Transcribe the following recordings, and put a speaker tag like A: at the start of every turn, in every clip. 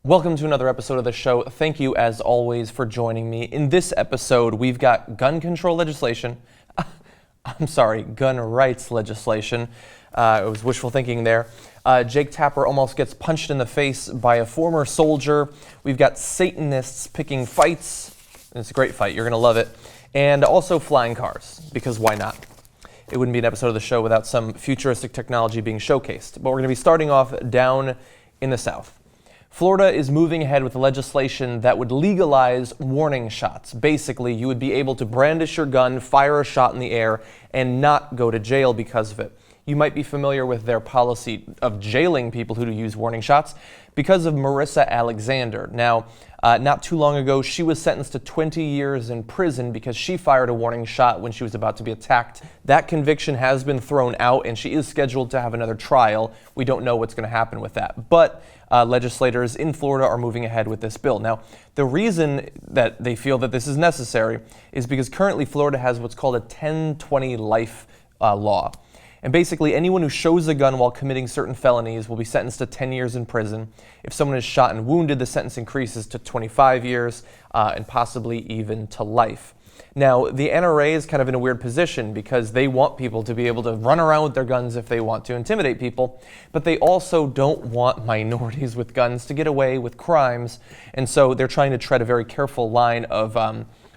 A: Welcome to another episode of the show. Thank you, as always, for joining me. In this episode, we've got gun control legislation. Gun rights legislation. It was wishful thinking there. Jake Tapper almost gets punched in the face by a former soldier. We've got Satanists picking fights. It's a great fight. You're going to love it. And also flying cars, because why not? It wouldn't be an episode of the show without some futuristic technology being showcased. But we're going to be starting off down in the South. Florida is moving ahead with legislation that would legalize warning shots. Basically, you would be able to brandish your gun, fire a shot in the air, and not go to jail because of it. You might be familiar with their policy of jailing people who use warning shots because of Marissa Alexander. Now, not too long ago, she was sentenced to 20 years in prison because she fired a warning shot when she was about to be attacked. That conviction has been thrown out, and she is scheduled to have another trial. We don't know what's going to happen with that. But legislators in Florida are moving ahead with this bill. Now, the reason that they feel that this is necessary is because currently Florida has what's called a 10-20 life law. And basically, anyone who shows a gun while committing certain felonies will be sentenced to 10 years in prison. If someone is shot and wounded, the sentence increases to 25 years and possibly even to life. Now, the NRA is kind of in a weird position because they want people to be able to run around with their guns if they want to intimidate people, but they also don't want minorities with guns to get away with crimes. And so they're trying to tread a very careful line of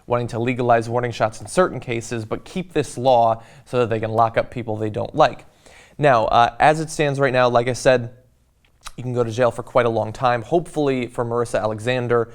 A: wanting to legalize warning shots in certain cases, but keep this law so that they can lock up people they don't like. Now, as it stands right now, like I said, you can go to jail for quite a long time. Hopefully for Marissa Alexander,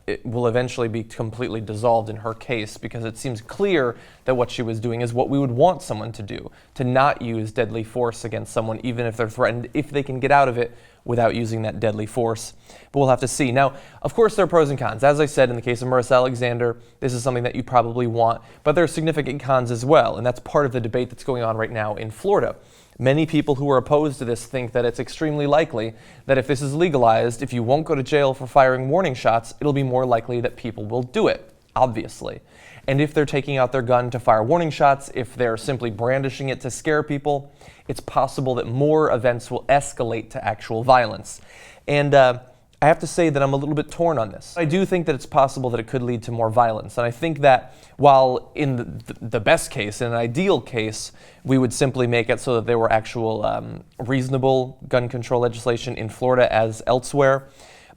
A: it will eventually be completely dissolved in her case because it seems clear that what she was doing is what we would want someone to do, to not use deadly force against someone, even if they're threatened, if they can get out of it without using that deadly force. But we'll have to see. Now, of course, there are pros and cons. As I said, in the case of Marissa Alexander, this is something that you probably want, but there are significant cons as well, and that's part of the debate that's going on right now in Florida. Many people who are opposed to this think that it's extremely likely that if this is legalized, if you won't go to jail for firing warning shots, it'll be more likely that people will do it, obviously. And if they're taking out their gun to fire warning shots, if they're simply brandishing it to scare people, it's possible that more events will escalate to actual violence. And I have to say that I'm a little bit torn on this. I do think that it's possible that it could lead to more violence. And I think that while in the best case, in an ideal case, we would simply make it so that there were actual reasonable gun control legislation in Florida as elsewhere.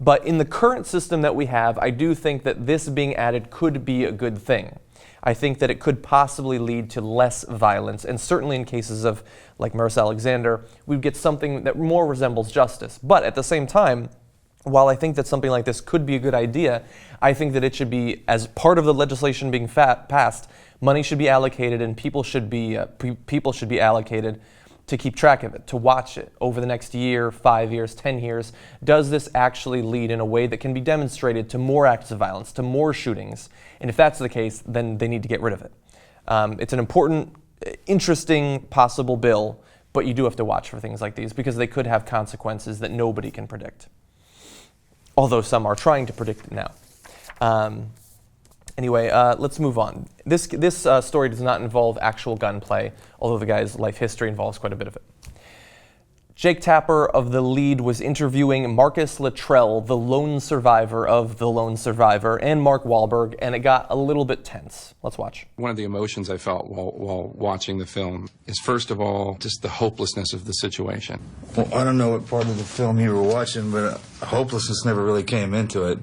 A: But in the current system that we have, I do think that this being added could be a good thing. I think that it could possibly lead to less violence, and certainly in cases of, like Marissa Alexander, we'd get something that more resembles justice. But at the same time, while I think that something like this could be a good idea, I think that it should be, as part of the legislation being passed, money should be allocated and people should be allocated to keep track of it, to watch it over the next year, 5 years, 10 years. Does this actually lead in a way that can be demonstrated to more acts of violence, to more shootings? And if that's the case, then they need to get rid of it. It's an important, interesting, possible bill, but you do have to watch for things like these because they could have consequences that nobody can predict. Although some are trying to predict it now. Anyway, let's move on. This story does not involve actual gunplay, although the guy's life history involves quite a bit of it. Jake Tapper of The Lead was interviewing Marcus Luttrell, the lone survivor of The Lone Survivor, and Mark Wahlberg, and it got a little bit tense. Let's watch.
B: One of the emotions I felt while watching the film is, first of all, just the hopelessness of the situation.
C: Well, I don't know what part of the film you were watching, but hopelessness never really came into it.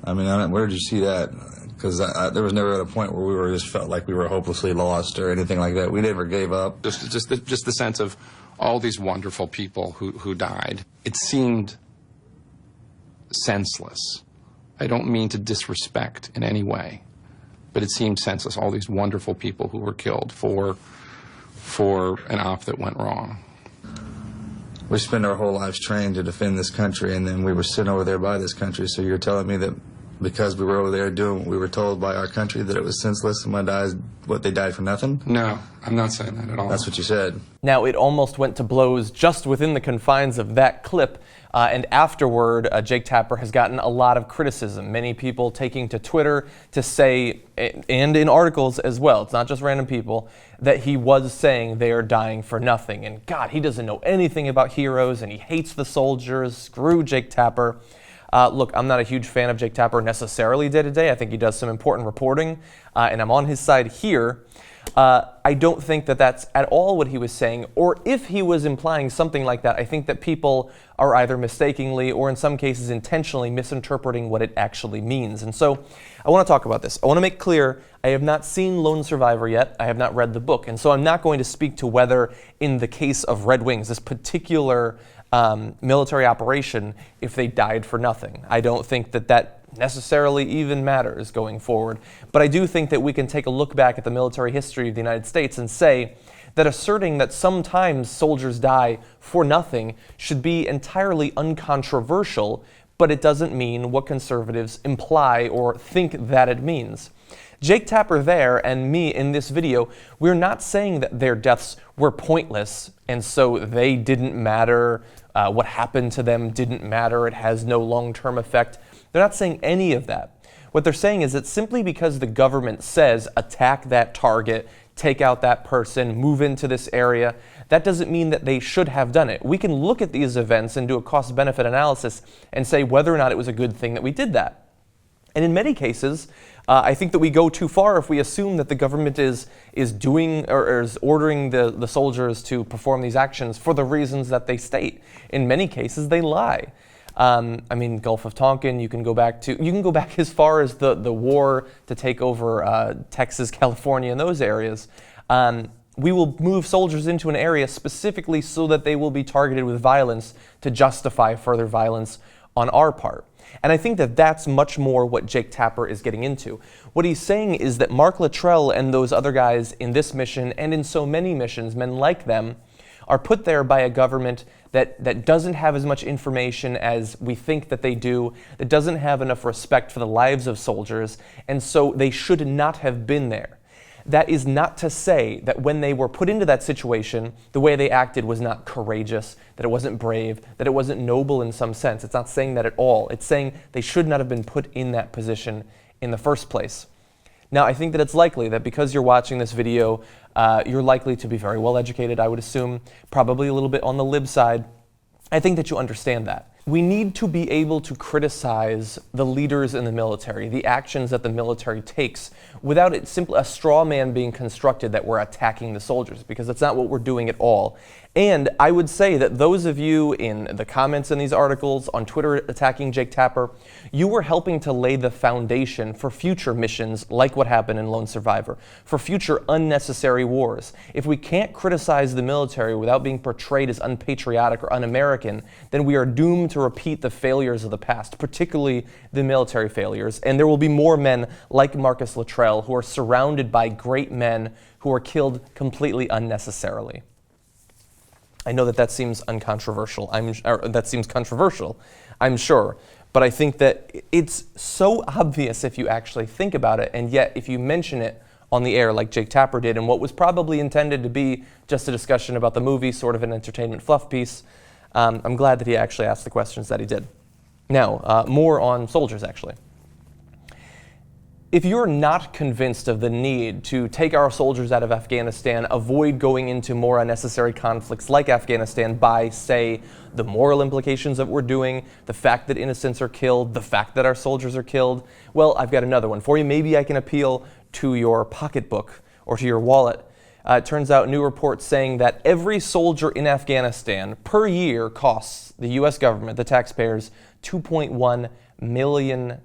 C: I mean, where did you see that? Because there was never at a point where we just felt like we were hopelessly lost or anything like that. We never gave up.
B: Just the sense of all these wonderful people who died. It seemed senseless. I don't mean to disrespect in any way, but it seemed senseless. All these wonderful people who were killed for an op that went wrong.
C: We spent our whole lives trained to defend this country, and then we were sitting over there by this country. So you're telling me that because we were over there doing what we were told by our country that it was senseless and they died for nothing?
B: No, I'm not saying that at all.
C: That's what you said.
A: Now, it almost went to blows just within the confines of that clip, and afterward, Jake Tapper has gotten a lot of criticism. Many people taking to Twitter to say, and in articles as well, it's not just random people, that he was saying they are dying for nothing. And God, he doesn't know anything about heroes, and he hates the soldiers. Screw Jake Tapper. Look, I'm not a huge fan of Jake Tapper necessarily day to day. I think he does some important reporting, and I'm on his side here. I don't think that that's at all what he was saying, or if he was implying something like that, I think that people are either mistakenly or in some cases intentionally misinterpreting what it actually means. And so I want to talk about this. I want to make clear I have not seen Lone Survivor yet. I have not read the book. And so I'm not going to speak to whether in the case of Red Wings, this particular military operation, if they died for nothing. I don't think that that necessarily even matters going forward. But I do think that we can take a look back at the military history of the United States and say that asserting that sometimes soldiers die for nothing should be entirely uncontroversial, but it doesn't mean what conservatives imply or think that it means. Jake Tapper there and me in this video, we're not saying that their deaths were pointless and so they didn't matter, what happened to them didn't matter, it has no long-term effect. They're not saying any of that. What they're saying is that simply because the government says attack that target, take out that person, move into this area, that doesn't mean that they should have done it. We can look at these events and do a cost-benefit analysis and say whether or not it was a good thing that we did that. And in many cases, I think that we go too far if we assume that the government is doing or is ordering the soldiers to perform these actions for the reasons that they state. In many cases, they lie. I mean, Gulf of Tonkin, you can go back as far as the war to take over Texas, California, and those areas. We will move soldiers into an area specifically so that they will be targeted with violence to justify further violence on our part. And I think that that's much more what Jake Tapper is getting into. What he's saying is that Mark Luttrell and those other guys in this mission and in so many missions, men like them, are put there by a government that doesn't have as much information as we think that they do, that doesn't have enough respect for the lives of soldiers, and so they should not have been there. That is not to say that when they were put into that situation, the way they acted was not courageous, that it wasn't brave, that it wasn't noble in some sense. It's not saying that at all. It's saying they should not have been put in that position in the first place. Now, I think that it's likely that because you're watching this video, you're likely to be very well educated, I would assume, probably a little bit on the lib side. I think that you understand that. We need to be able to criticize the leaders in the military, the actions that the military takes, without it simply a straw man being constructed that we're attacking the soldiers, because that's not what we're doing at all. And I would say that those of you in the comments in these articles, on Twitter attacking Jake Tapper, you were helping to lay the foundation for future missions like what happened in Lone Survivor, for future unnecessary wars. If we can't criticize the military without being portrayed as unpatriotic or un-American, then we are doomed to repeat the failures of the past, particularly the military failures. And there will be more men like Marcus Luttrell who are surrounded by great men who are killed completely unnecessarily. I know that that seems uncontroversial. That seems controversial, I'm sure. But I think that it's so obvious if you actually think about it, and yet if you mention it on the air like Jake Tapper did, and what was probably intended to be just a discussion about the movie, sort of an entertainment fluff piece, I'm glad that he actually asked the questions that he did. Now, more on soldiers, actually. If you're not convinced of the need to take our soldiers out of Afghanistan, avoid going into more unnecessary conflicts like Afghanistan by, say, the moral implications of what we're doing, the fact that innocents are killed, the fact that our soldiers are killed, well, I've got another one for you. Maybe I can appeal to your pocketbook or to your wallet. It turns out new reports saying that every soldier in Afghanistan per year costs the U.S. government, the taxpayers, $2.1 million.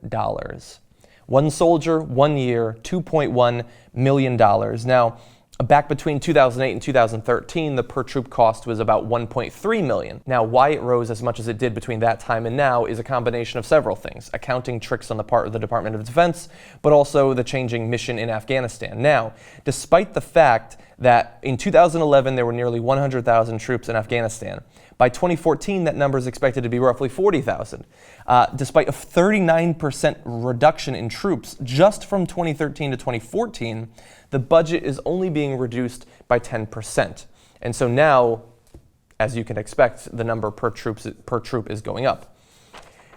A: One soldier, 1 year, $2.1 million. Now, back between 2008 and 2013, the per troop cost was about $1.3 million. Now, why it rose as much as it did between that time and now is a combination of several things. Accounting tricks on the part of the Department of Defense, but also the changing mission in Afghanistan. Now, despite the fact that in 2011 there were nearly 100,000 troops in Afghanistan, by 2014, that number is expected to be roughly 40,000. Despite a 39% reduction in troops just from 2013 to 2014, the budget is only being reduced by 10%. And so now, as you can expect, the number per troop is going up.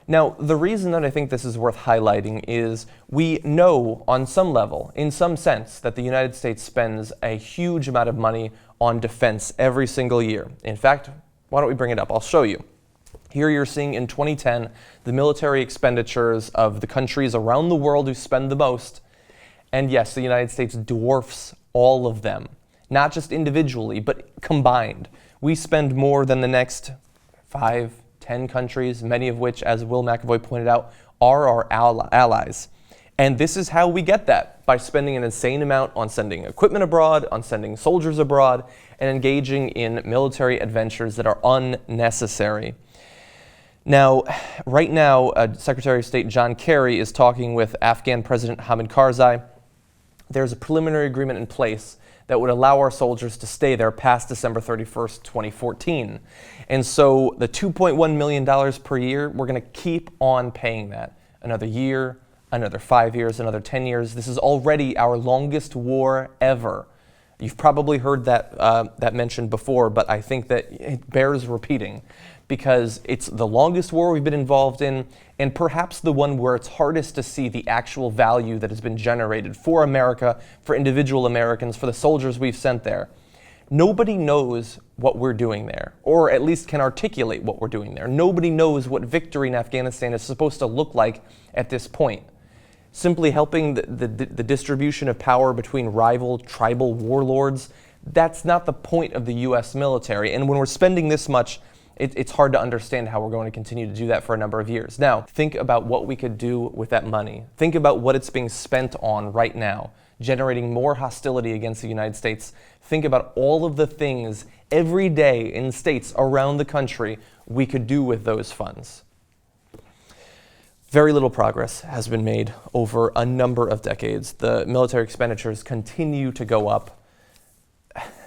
A: Now, the reason that I think this is worth highlighting is we know on some level, in some sense, that the United States spends a huge amount of money on defense every single year. In fact, why don't we bring it up? I'll show you. Here you're seeing in 2010 the military expenditures of the countries around the world who spend the most. And yes, the United States dwarfs all of them, not just individually, but combined. We spend more than the next 5, 10 countries, many of which, as Will McAvoy pointed out, are our allies. And this is how we get that, by spending an insane amount on sending equipment abroad, on sending soldiers abroad, and engaging in military adventures that are unnecessary. Now, right now, Secretary of State John Kerry is talking with Afghan President Hamid Karzai. There's a preliminary agreement in place that would allow our soldiers to stay there past December 31st, 2014. And so the $2.1 million per year, we're going to keep on paying that. Another year, another 5 years, another 10 years. This is already our longest war ever. You've probably heard that mentioned before, but I think that it bears repeating, because it's the longest war we've been involved in, and perhaps the one where it's hardest to see the actual value that has been generated for America, for individual Americans, for the soldiers we've sent there. Nobody knows what we're doing there, or at least can articulate what we're doing there. Nobody knows what victory in Afghanistan is supposed to look like at this point. Simply helping the distribution of power between rival tribal warlords, that's not the point of the U.S. military. And when we're spending this much, it's hard to understand how we're going to continue to do that for a number of years. Now, think about what we could do with that money. Think about what it's being spent on right now, generating more hostility against the United States. Think about all of the things every day in states around the country we could do with those funds. Very little progress has been made over a number of decades. The military expenditures continue to go up.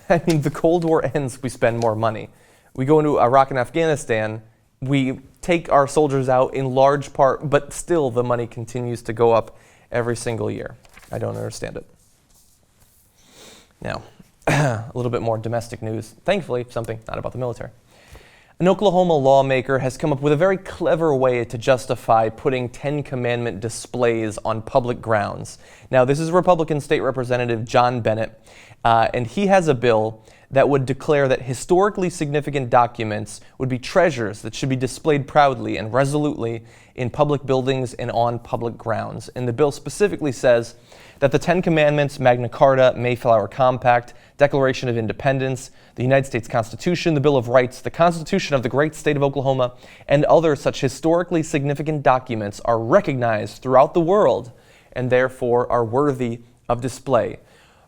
A: I mean, the Cold War ends, we spend more money. We go into Iraq and Afghanistan, we take our soldiers out in large part, but still the money continues to go up every single year. I don't understand it. Now, a little bit more domestic news. Thankfully, something not about the military. An Oklahoma lawmaker has come up with a very clever way to justify putting Ten Commandment displays on public grounds. Now, this is Republican State Representative John Bennett, and he has a bill that would declare that historically significant documents would be treasures that should be displayed proudly and resolutely in public buildings and on public grounds. And the bill specifically says that the Ten Commandments, Magna Carta, Mayflower Compact, Declaration of Independence, the United States Constitution, the Bill of Rights, the Constitution of the great state of Oklahoma, and other such historically significant documents are recognized throughout the world and therefore are worthy of display.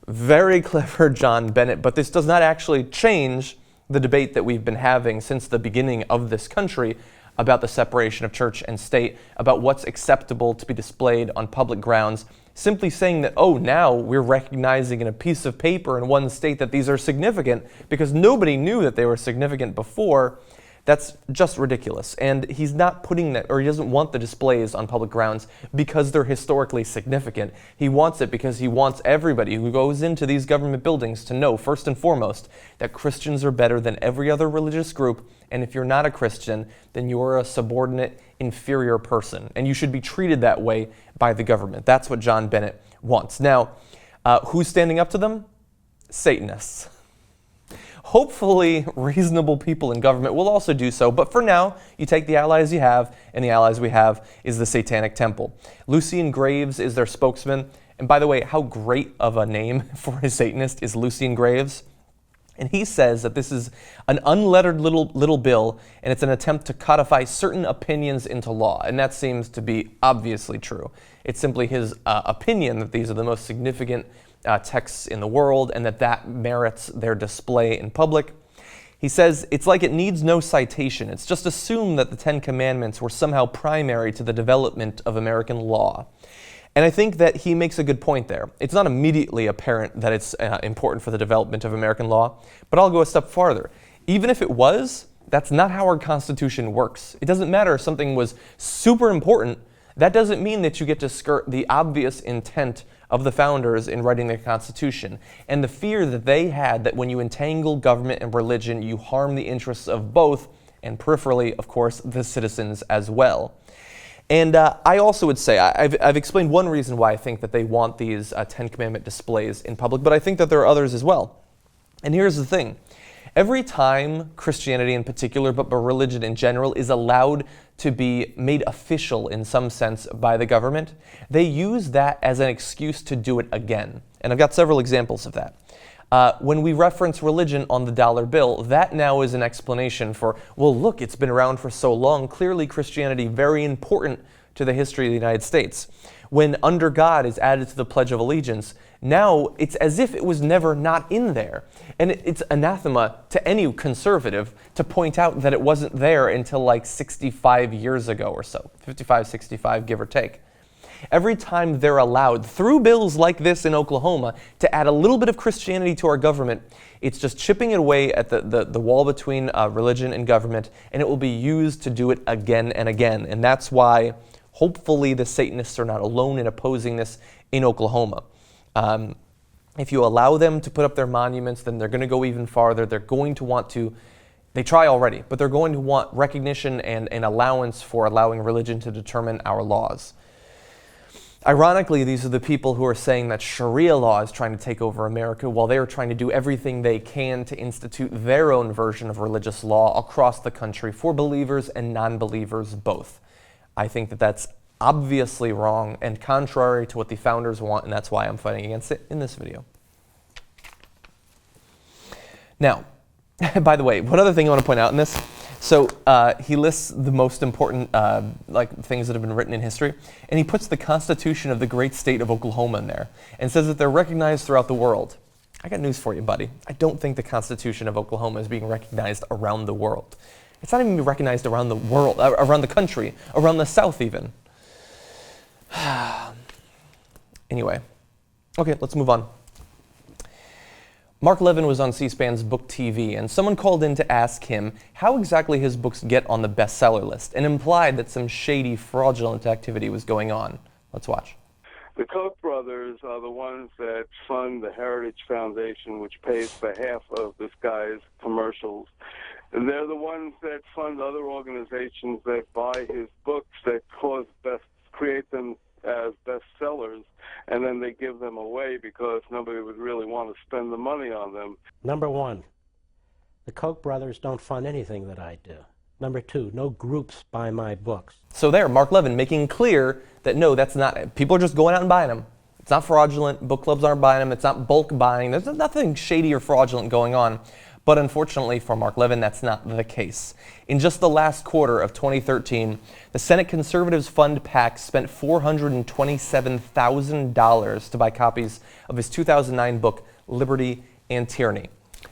A: Very clever, John Bennett, but this does not actually change the debate that we've been having since the beginning of this country about the separation of church and state, about what's acceptable to be displayed on public grounds. Simply saying that, oh, now we're recognizing in a piece of paper in one state that these are significant because nobody knew that they were significant before, that's just ridiculous. And he's not putting that, or he doesn't want the displays on public grounds because they're historically significant. He wants it because he wants everybody who goes into these government buildings to know, first and foremost, that Christians are better than every other religious group. And if you're not a Christian, then you're a subordinate, inferior person. And you should be treated that way by the government. That's what John Bennett wants. Now, who's standing up to them? Satanists. Hopefully, reasonable people in government will also do so, but for now, you take the allies you have, and the allies we have is the Satanic Temple. Lucien Graves is their spokesman, and by the way, how great of a name for a Satanist is Lucien Graves? And he says that this is an unlettered little bill, and it's an attempt to codify certain opinions into law, and that seems to be obviously true. It's simply his opinion that these are the most significant texts in the world and that merits their display in public. He says it's like it needs no citation. It's just assumed that the Ten Commandments were somehow primary to the development of American law. And I think that he makes a good point there. It's not immediately apparent that it's important for the development of American law, but I'll go a step farther. Even if it was, that's not how our Constitution works. It doesn't matter if something was super important. That doesn't mean that you get to skirt the obvious intent of the founders in writing the Constitution, and the fear that they had that when you entangle government and religion, you harm the interests of both, and peripherally, of course, the citizens as well. And I also would say, I've explained one reason why I think that they want these Ten Commandment displays in public, but I think that there are others as well. And here's the thing. Every time Christianity in particular, but religion in general, is allowed to be made official in some sense by the government, they use that as an excuse to do it again. And I've got several examples of that. When we reference religion on the dollar bill, that now is an explanation for, well, look, it's been around for so long. Clearly, Christianity very important to the history of the United States. When under God is added to the Pledge of Allegiance, now it's as if it was never not in there. And it's anathema to any conservative to point out that it wasn't there until like 65 years ago or so, 55, 65, give or take. Every time they're allowed, through bills like this in Oklahoma, to add a little bit of Christianity to our government, it's just chipping it away at the wall between religion and government, and it will be used to do it again and again. And that's why, hopefully, the Satanists are not alone in opposing this in Oklahoma. If you allow them to put up their monuments, then they're going to go even farther. They're going to want to, they try already, but they're going to want recognition and allowance for allowing religion to determine our laws. Ironically, these are the people who are saying that Sharia law is trying to take over America while they are trying to do everything they can to institute their own version of religious law across the country for believers and non-believers both. I think that that's obviously wrong and contrary to what the founders want, and that's why I'm fighting against it in this video. Now, by the way, one other thing I want to point out in this. So he lists the most important things that have been written in history, and he puts the Constitution of the great state of Oklahoma in there and says that they're recognized throughout the world. I got news for you, buddy. I don't think the Constitution of Oklahoma is being recognized around the world. It's not even being recognized around the world, around the country, around the South even. Anyway, okay, let's move on. Mark Levin was on C-SPAN's Book TV, and someone called in to ask him how exactly his books get on the bestseller list, and implied that some shady, fraudulent activity was going on. Let's watch.
D: The Koch brothers are the ones that fund the Heritage Foundation, which pays for half of this guy's commercials. And they're the ones that fund other organizations that buy his books that create them as bestsellers, and then they give them away because nobody would really want to spend the money on them.
E: Number one, the Koch brothers don't fund anything that I do. Number two, no groups buy my books.
A: So there, Mark Levin making clear that no, that's not, people are just going out and buying them. It's not fraudulent, book clubs aren't buying them, it's not bulk buying, there's nothing shady or fraudulent going on. But unfortunately for Mark Levin, that's not the case. In just the last quarter of 2013, the Senate Conservatives Fund PAC spent $427,000 to buy copies of his 2009 book, Liberty and Tyranny.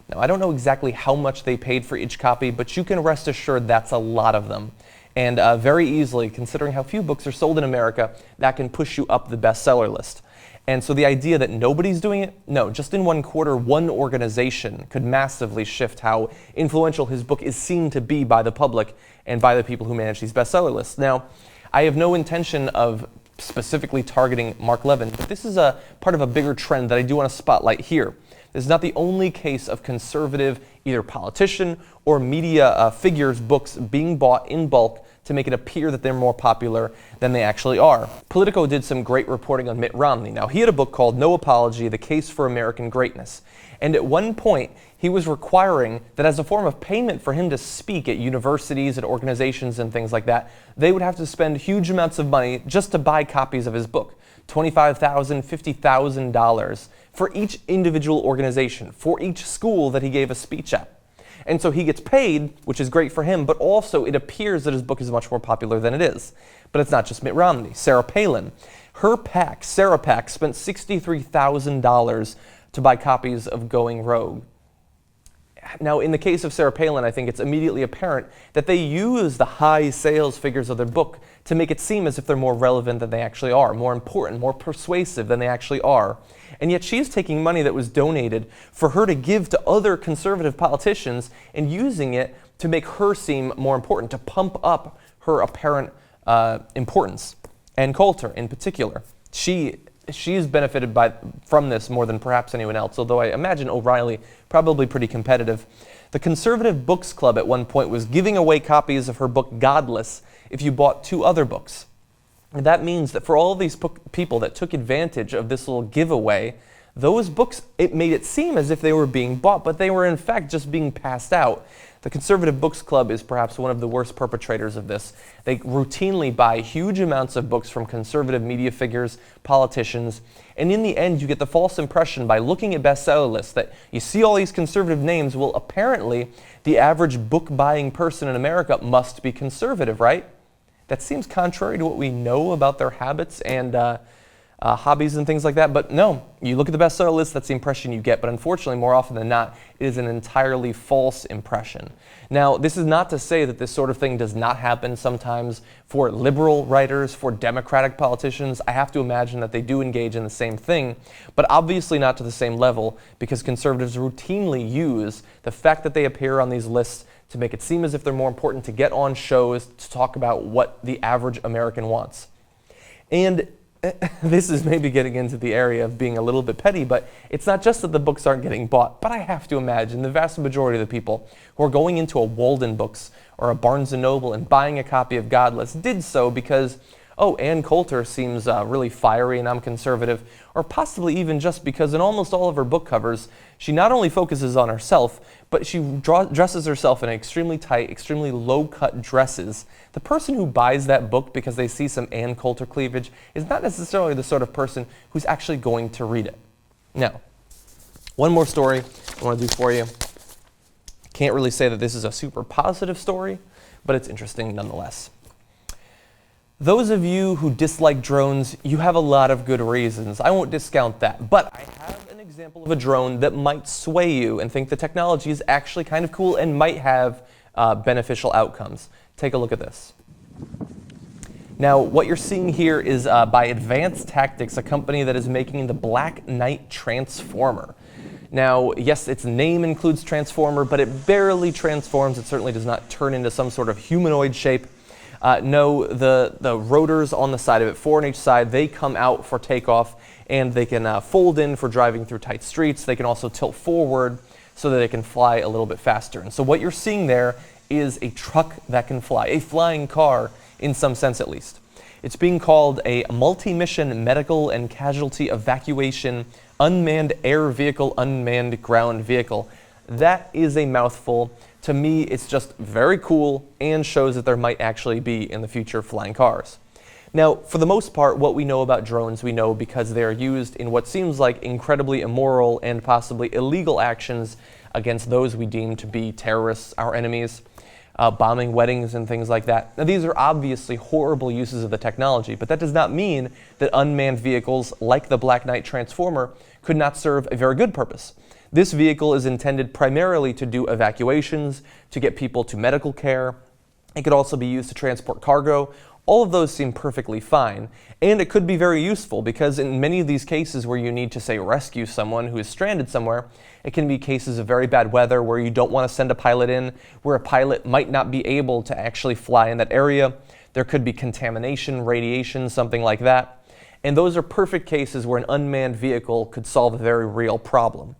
A: Now, I don't know exactly how much they paid for each copy, but you can rest assured that's a lot of them. And very easily, considering how few books are sold in America, that can push you up the bestseller list. And so the idea that nobody's doing it, no, just in one quarter, one organization could massively shift how influential his book is seen to be by the public and by the people who manage these bestseller lists. Now, I have no intention of specifically targeting Mark Levin, but this is a part of a bigger trend that I do want to spotlight here. This is not the only case of conservative, either politician or media figures' books being bought in bulk to make it appear that they're more popular than they actually are. Politico did some great reporting on Mitt Romney. Now, he had a book called No Apology, The Case for American Greatness. And at one point, he was requiring that as a form of payment for him to speak at universities and organizations and things like that, they would have to spend huge amounts of money just to buy copies of his book. $25,000, $50,000 for each individual organization, for each school that he gave a speech at. And so he gets paid, which is great for him, but also it appears that his book is much more popular than it is. But it's not just Mitt Romney. Sarah Palin, her PAC, Sarah PAC, spent $63,000 to buy copies of Going Rogue. Now, in the case of Sarah Palin, I think it's immediately apparent that they use the high sales figures of their book to make it seem as if they're more relevant than they actually are, more important, more persuasive than they actually are. And yet she's taking money that was donated for her to give to other conservative politicians and using it to make her seem more important, to pump up her apparent importance. And Coulter, in particular, she's benefited from this more than perhaps anyone else, although I imagine O'Reilly probably pretty competitive. The Conservative Books Club at one point was giving away copies of her book Godless if you bought 2 other books. And that means that for all of these people that took advantage of this little giveaway, those books, it made it seem as if they were being bought, but they were in fact just being passed out. The Conservative Books Club is perhaps one of the worst perpetrators of this. They routinely buy huge amounts of books from conservative media figures, politicians, and in the end you get the false impression by looking at bestseller lists that you see all these conservative names. Well, apparently the average book buying person in America must be conservative, right? That seems contrary to what we know about their habits and hobbies and things like that, but no, you look at the bestseller list, that's the impression you get, but unfortunately, more often than not, it is an entirely false impression. Now, this is not to say that this sort of thing does not happen sometimes for liberal writers, for Democratic politicians. I have to imagine that they do engage in the same thing, but obviously not to the same level, because conservatives routinely use the fact that they appear on these lists to make it seem as if they're more important to get on shows to talk about what the average American wants. And this is maybe getting into the area of being a little bit petty, but it's not just that the books aren't getting bought, but I have to imagine the vast majority of the people who are going into a Walden Books or a Barnes & Noble and buying a copy of Godless did so because, oh, Ann Coulter seems really fiery and I'm conservative, or possibly even just because in almost all of her book covers, she not only focuses on herself, but she dresses herself in extremely tight, extremely low-cut dresses. The person who buys that book because they see some Ann Coulter cleavage is not necessarily the sort of person who's actually going to read it. Now, one more story I want to do for you. Can't really say that this is a super positive story, but it's interesting nonetheless. Those of you who dislike drones, you have a lot of good reasons. I won't discount that, but I have an example of a drone that might sway you and think the technology is actually kind of cool and might have beneficial outcomes. Take a look at this. Now, what you're seeing here is by Advanced Tactics, a company that is making the Black Knight Transformer. Now, yes, its name includes transformer, but it barely transforms. It certainly does not turn into some sort of humanoid shape. No, the rotors on the side of it, 4 on each side, they come out for takeoff, and they can fold in for driving through tight streets. They can also tilt forward so that they can fly a little bit faster. And so what you're seeing there is a truck that can fly, a flying car in some sense at least. It's being called a multi-mission medical and casualty evacuation unmanned air vehicle, unmanned ground vehicle. That is a mouthful. To me, it's just very cool and shows that there might actually be in the future flying cars. Now, for the most part, what we know about drones, we know because they're used in what seems like incredibly immoral and possibly illegal actions against those we deem to be terrorists, our enemies, bombing weddings and things like that. Now, these are obviously horrible uses of the technology, but that does not mean that unmanned vehicles like the Black Knight Transformer could not serve a very good purpose. This vehicle is intended primarily to do evacuations, to get people to medical care. It could also be used to transport cargo. All of those seem perfectly fine, and it could be very useful because in many of these cases where you need to, say, rescue someone who is stranded somewhere, it can be cases of very bad weather where you don't want to send a pilot in, where a pilot might not be able to actually fly in that area. There could be contamination, radiation, something like that. And those are perfect cases where an unmanned vehicle could solve a very real problem.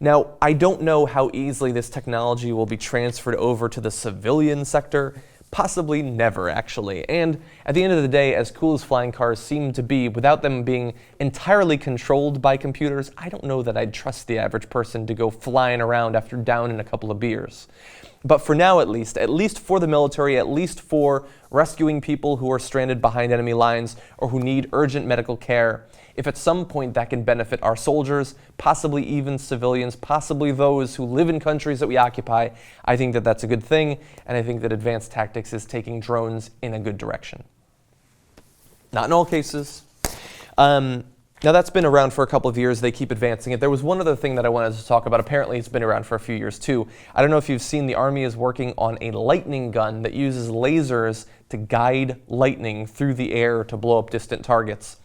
A: Now, I don't know how easily this technology will be transferred over to the civilian sector. Possibly never, actually. And at the end of the day, as cool as flying cars seem to be, without them being entirely controlled by computers, I don't know that I'd trust the average person to go flying around after downing a couple of beers. But for now, at least for the military, at least for rescuing people who are stranded behind enemy lines or who need urgent medical care, if at some point that can benefit our soldiers, possibly even civilians, possibly those who live in countries that we occupy, I think that that's a good thing, and I think that Advanced Tactics is taking drones in a good direction. Not in all cases. Now that's been around for a couple of years. They keep advancing it. There was one other thing that I wanted to talk about. Apparently it's been around for a few years too. I don't know if you've seen, the Army is working on a lightning gun that uses lasers to guide lightning through the air to blow up distant targets.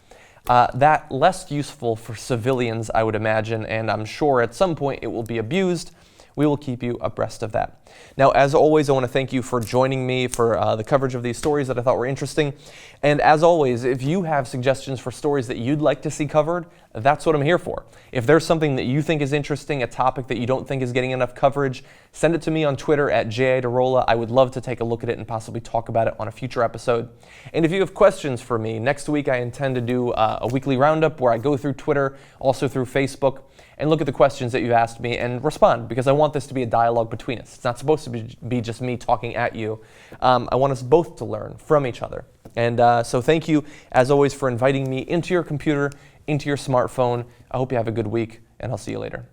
A: That less useful for civilians, I would imagine, and I'm sure at some point it will be abused. we will keep you abreast of that. Now, as always, I want to thank you for joining me for the coverage of these stories that I thought were interesting. And as always, if you have suggestions for stories that you'd like to see covered, that's what I'm here for. If there's something that you think is interesting, a topic that you don't think is getting enough coverage, send it to me on Twitter at Iadarola. I would love to take a look at it and possibly talk about it on a future episode. And if you have questions for me, next week I intend to do a weekly roundup where I go through Twitter, also through Facebook, and look at the questions that you've asked me and respond, because I want this to be a dialogue between us. It's not supposed to be just me talking at you. I want us both to learn from each other. And so thank you, as always, for inviting me into your computer, into your smartphone. I hope you have a good week, and I'll see you later.